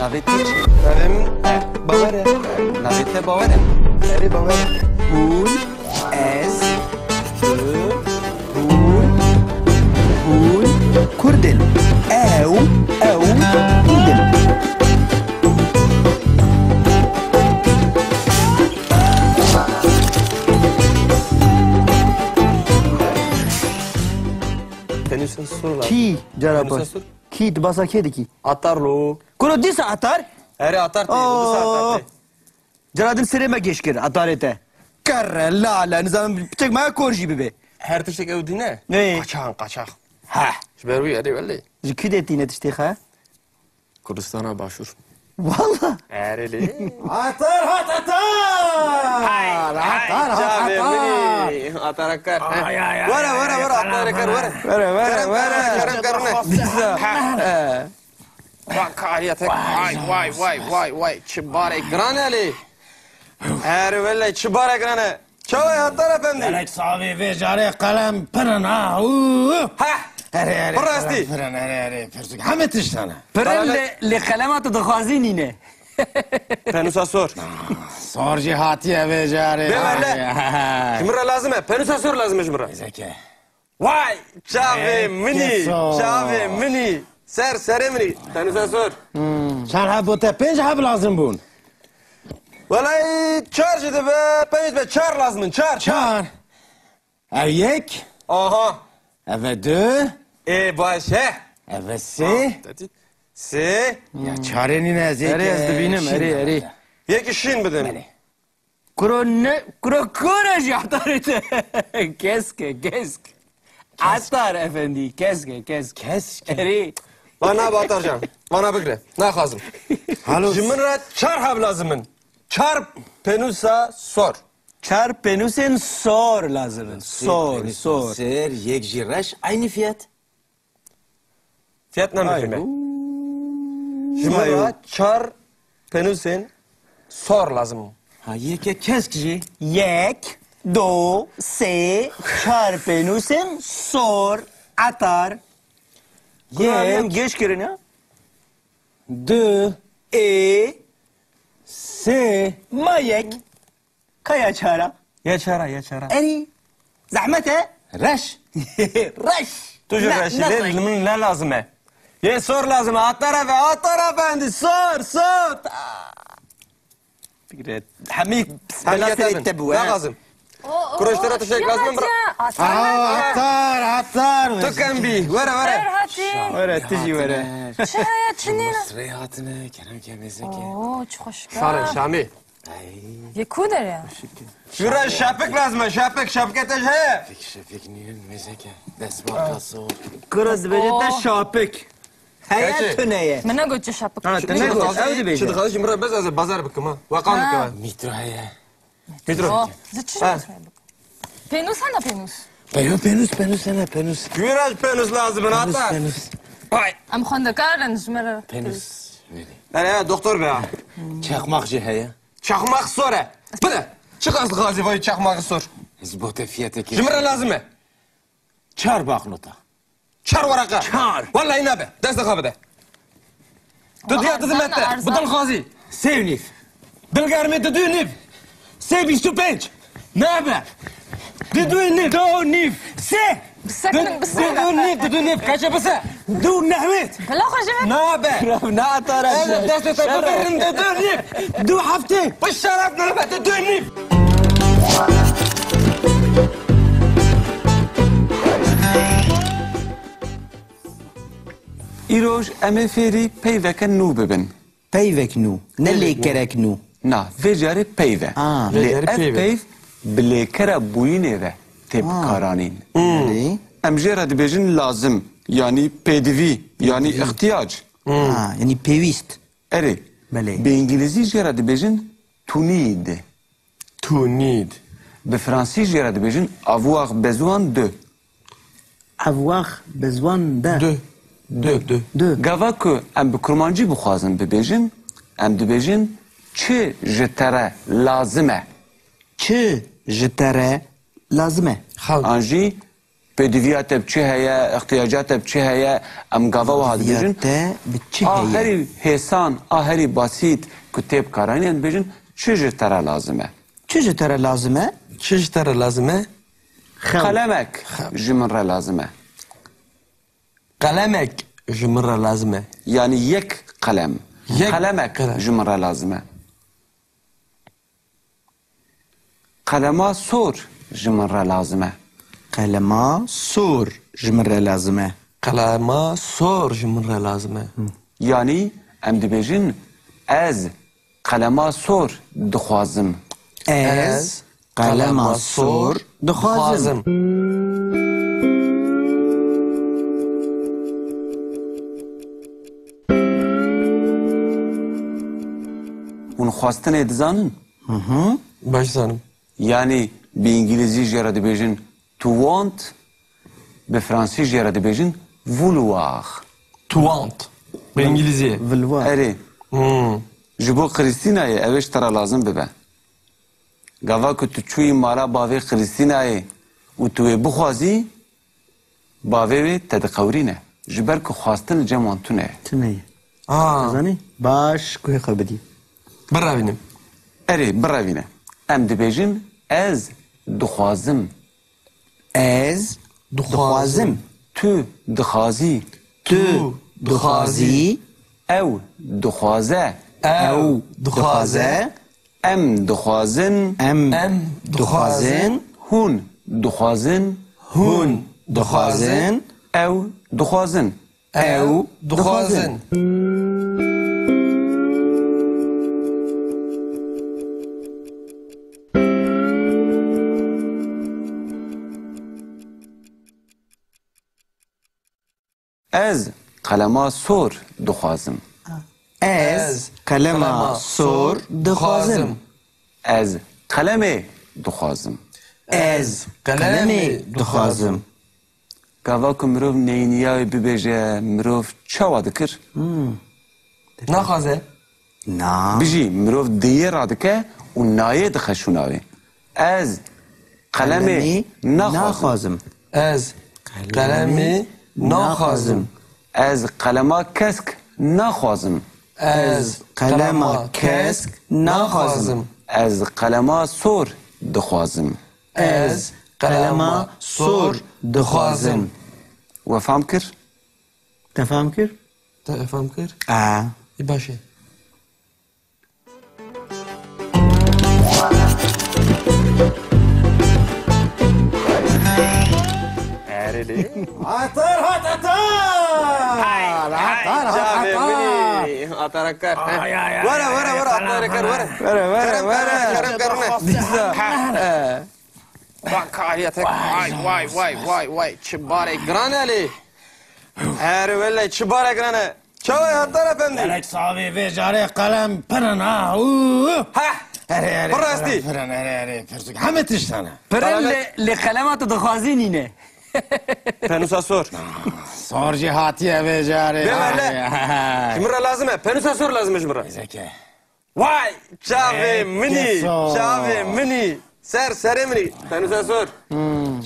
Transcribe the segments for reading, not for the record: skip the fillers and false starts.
Navê te çi? Navê min Bawer e. Navê te Bawer e? Erê Bawer e. Hûn, ez, hûn, Kurdin. Ew, Kurdin. Penüsün sur lan. Ki carabas. Penüsün sur. Ki dibasa kê dikî? Atar lo. Kuro dîsa atar? Erê atar tê. Bu atar tê. Caradim serê me geş kir atarê te. Kerre lale nizamin piçek me kor jî bibe. Her tiştek ew dîne? Ne? Kaçak. Ha. Ji ber wî erê welê. Ji kî dê tîne tiştê xe? Kurdistana başûr. Valla. Erê lê. Atar hat atar. Atar akar. Vara atar akar vara. Kerem karne. Dîsa. Bak ayet vay çibare gran ali. Her welê çibare grane. Çavay atar efendi. Gerek savi ve cari kalem pırın ha. Ha. Ere Pırasti. pırın ere pırsık. Hame tiştana. Pırın li kelematı dixwazî nîne. Penusa sor. Sorci hatiye ve cari. Demerle. Jimra lazım e. Penusa sor lazım e jimra. Zeki. Vay çavê minî. Çavê minî. Serê minî. Penusa sor. Çar ha bu te penc hab lazım bun. Vallahi çar ji dibe peyz be çar lazım çar. Çar. Ev yek. Aha. Eve dö. Başe. Eve se. Se. Ya çarenin ezeki. Erê ez dibînim erê. Yeki şin bidin. Kuro ne? Kuro kore jî atarê te. Keske. Atar efendi keske. Erê. Bana batarcan. Bana bigre. Ne lazım? Halos. Jimin ra çar hab lazımın. Çar penusa sor. Çar penusên sor lazım. Sor. Ser yek jireş aynı fiyat. Fiyat ne mühim? Jimin ra çar penusen sor lazım. Ha yeke kesk ji. Yek, do, se, çar penusên sor, atar. Yek. Geç kirin ya. Dö. E, Se. mayek. Kaya çara. Ya çara. Eri. Zahmete. Reş. Reş. Tucu reşide limin ne lazım e? Ye sor lazım. Atar efendi sor. Fikret. Hamik. Hamiyet Belasını edin. tebu. Ne lazım? Kuroşlara teşekkür lazım. Atar. Tüken bi. Vere. Öyle tici vere. Rehatine kerem kemezeki. اوه چه خوشگل Şarın Şami. یه کو داره Şuraya şapık lazım. Şapket he. Şefik niyün mezeke. Desbar kaso. Kırız becete şapık. Heye Kaçı? tüneye. من نگو چه شب Ha tüne koş. Evdi beşe. Çıdı kalıcı mıra bez azı bazar bıkkım ha. Vakan bıkkım ha. Mitraya. Mitro. چی شد پینوس هم پینوس Penus. Güraş penus lazım hatta. Vay. ام خونده کردن جمره Penus. Evet doktor be ha. Çakmak cihaya. Çakmak sor he. Bu ne? Çık aslı gazi vay çakmağı sor. Zbote fiyateki. Cimra lazım mı? Çar baknota. Çar varaka. Çar. Vallahi ne be? Destek abi de. Tutuya tızmette. Budun gazi. Sevnif. Bilgarmi düdüğünüp. Sevi stupenç. Ne be? Düdüğünif. Doğunif. Se. بسکنن بسکنن Düdüğünüp. Kaça bısa? Dur nehvet. بلا خوشه Ne be? Ne atar Evet destek tabi düdüğünüp. Du hafte. Bu şarap ne be? Düdüğünüp. ایروش امه فێری پەیڤەکە نو ببن. Peyvek nu. Ne lekerek nu. نا vêjarê peyve. Lê vêjarê ev peyve. peyv bi lêkera bûyînê ve tê bikaranîn. Em jê re dibêjin lazim yanî pêdivî yanî ihtiyac. Ha, yani pevist. Erê Belê. bi îngilîzî jê re dibêjin to need. To need. Bi fransî jê re dibêjin avoir besoin de. Avoir besoin de. De. Gava ku em bi kurmancî bixwazin bibêjin em dibêjin çi ji te re lazim e. Çi ji te re lazım e. An jî pediviya te çi heye, ihtiyacat te çi heye, em gava ve hadibêjin. Te bi çi heye? Herî hêsan, herî basit ku tê bikaranîn bêjin çi ji te re lazim e? Çi ji te re lazim e? چی ji te re lazim e? Qelemek ji min re lazim e. Qelemek ji min re lazim e. Yani yek kalem. Yek Kalemek kalem. ji min re lazim e. Kalema sor ji min re lazim e. Kalema sur ji min re lazim e. Qalema sor ji min re lazim e. Yani em dibêjin ez kalema sor dixwazim. Ez kalema sur dixwazim. Hûn xwastinê dizanin? Baş zanim. Yani bi İngilizî jê re dibêjin to want, bi Fransî jê re dibêjin vouloir. To want. Bi İngilizce. Vilwa. Erê, ji bo Kristînayê ev ê ji te re lazim bibe. Gava ku tu çûyî mala bavê Kristînayê û tu wê bixwazî, bavê wê te diqewrîne. Ji ber ku xwastin cem wan tune ye. Tune. Aa. Zanî? Baş ku xebedî. Biravînim. Erê, birevîne. Em dibêjin ez dixwazim. Ez dixwazim. Tu dixwazî. Tu dixwazî. Ew dixwaze. Ew dixwaze. Em dixwazin. Em dixwazin. Hûn dixwazin. Hûn dixwazin. Ew dixwazin. Ew dixwazin. Ez kalema sor dixwazim. Ez kalema sur dixwazim. Ez kalemê dixwazim. Ez kalemê dixwazim. Gava ku mirov neyniya wê bibêje, mirov çawa dikir? Naxwaze. Na. Bijî mirov diyê radike û nayê dixe şûna wê. Ez kalemê naxwazim. naxwazim. Ez qalemê naxwazim. Ez kalema kesk naxwazim. Ez Kalema kesk naxwazim. Ez kalema sor dixwazim. Ez Kalema sur dixwazim. We fam kir? Te fam kir? Te efam kir? A. İyi başe. Atar hat atar. Atar hat atar. Atara kar. Ay, ay, ay, Vara ay, vara ay, vara falan, atara kar vara. Vara Kerem karne. Bak aliyete. Vay. Çibare graneli. Her velle çibare grane. Çavay hatta efendi. Elek savi ve cari kalem pırın ha. Ha. Pırasti. Pırın ere. Pırsık. Hamet iştana. Pırın li kalematı dixwazin yine. Penusa sor. Sor cihatiye ve cari. Demele. Cimra lazım he. Penusa sor lazım cimra. Zeki. Vay. Çave mini. Yeso. Çave mini. Ser mini. Penusa sor.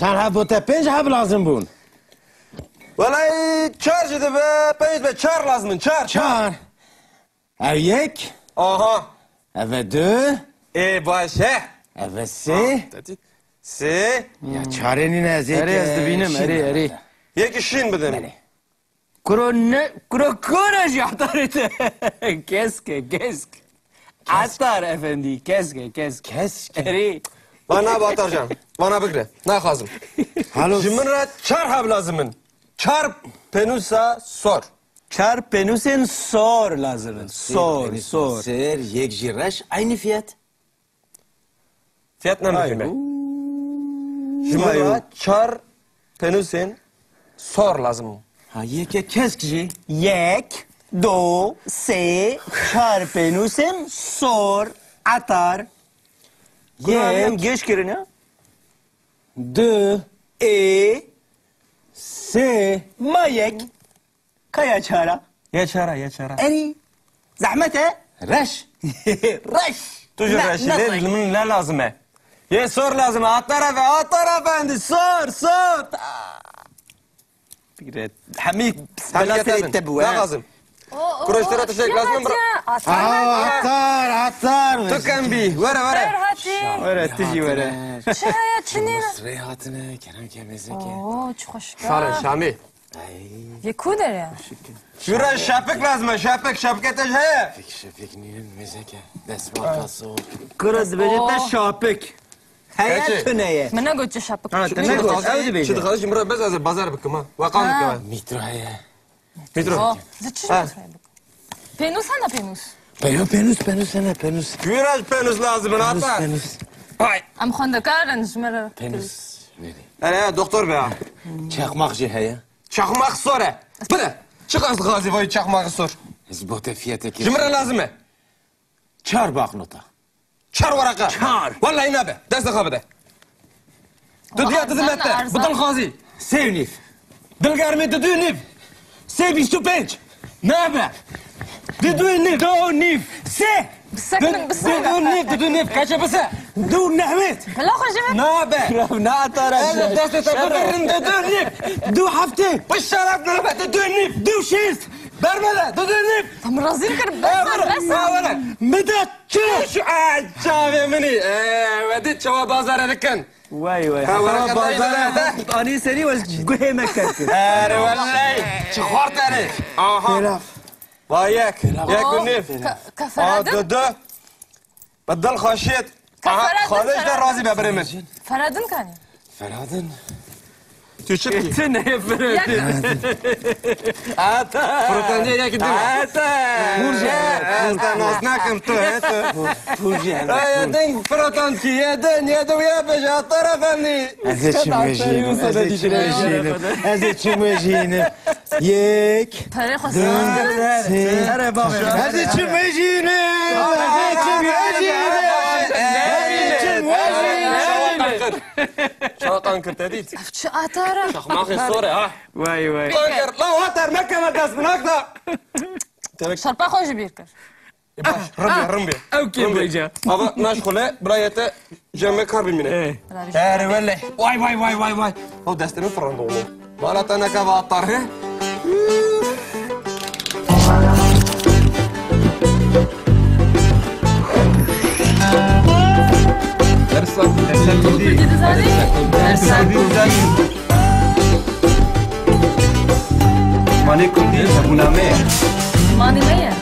Çan ha bu te penc hab lazım bun. Vallahi çar jide be. Penis be çar lazım. Çar. Çan. Ev yek. Aha. Ev dö. Başe. Ev si. Se. Ya çarenin ezeki. Eri ez dibînim, eri. Yek işin bidim. Kuro ji atarete. Keske. Atar efendi. Keske. Keske. Eri. Bana batarcan. Bana bıkre. Ne lazım? Halus. Cimra çar hab lazımın. Çar penusa sor. Çar penusen sor lazım. Sor. Ser yek jiraş aynı fiyat. Fiyat ne mi? Cimra çar penusen sor lazım. Ha yek keskci. Yek, do, se, çar penusen sor, atar. Kur'an'ım geç girin ya. Dö. Se, mayek. Kaya çara. Yaşara. Eri. Zahmet he. Reş. Reş. Tucu reşi. Ne lazım he? Ye sor lazım. Attar efendi. Sor. حميد Hem بلا yetersin. سريت تبو Ne lazım? Kuraştıra teşekkür lazım. Atar, atar. Tıkan bir. Vere. Ferhati. ورا تجي ورا Çaya çinina. Rehatine, kerem kemezeke. Oo çok hoş. Sarın Şami. Ye kuder ya. Şura şapık lazım. Şapkete he. Şefik ninin mezeke. Desma kaso. كرة بجتا شابك هيا Kaçı? تنية Mene göçe şapık. Ha, tane göç. Öyle bir Şimdi şey. kardeşim buraya bez hazır. Bazar bıkkım ha. Vakan Ha. bıkkım ha. Mitraya. Mitro. Oh, zıçış mı? Penus sana penus. Penus sana penus. Viraj penus lazım. Atlar. Penus. Ay. Am xandakarın jmera. Penus. Neri? Hele doktor be ha. Çakmak cihaya. Çakmak sonra. Bıra. Çık az gazi vay çakmak sor. Zbote fiyate ki. Cimre lazım mı? Çar baknota. Çar varaka. Çar. Vallahi ne be? Ders kabede. Düdüya dedim ette. Arzan. Budal gazi. Sevnif. Dilgarmi düdüğünü. Sebi stupenç. Ne be? Düdüğünü. Donif. Se. Bısakın bısakın. Düdüğünü. Kaça basa? Du nehmet. Bela hoşuma. Ne be? لا ترى Ele deste takıların düdüğünü. Du hafte. Bu şarap ne be? Düdüğünü. Du şist. Vermele. Düdüğünü. Tam razil kır. Vere. Medat. Çır. Şu çave mini. Vedit çava bazar edikken. واي واي Ha, ورا حسنا بازار. بازار اني سري وز قهي مكرك Eri vallahi. Çıkart eri. Aha. Vayek. Yekunif. Kafaradın. Düdü. Bedel خاشيت. Kafaradın, Kardeş de razı be birimiz. Feradın kani. Feradın. Tüçük ki. تنية فرد Fırıtan diye yakın değil mi? Ata nasnakim tu etu. Purjen. Yedin fırıtan ki yedin ya beş atar efendi. Ezeçim mecini. Yek. Pere hoşuma. أنا بابا Ezeçim mecini. Şakan kır dedi. Şu atara. Çakmakı sonra ha. واي واي Kanker la atar Mekke medasını akla. Şarpa hoş bir kır. Rımbi. او كيف بيجا Ama meşgule buraya cemme karbi mine. ايه Eri velle. Vay. O destemi fırında oğlum. Valla tanaka ve atar he. Dedi zaten. ماني كنتي ابو نامي Mani ne ya?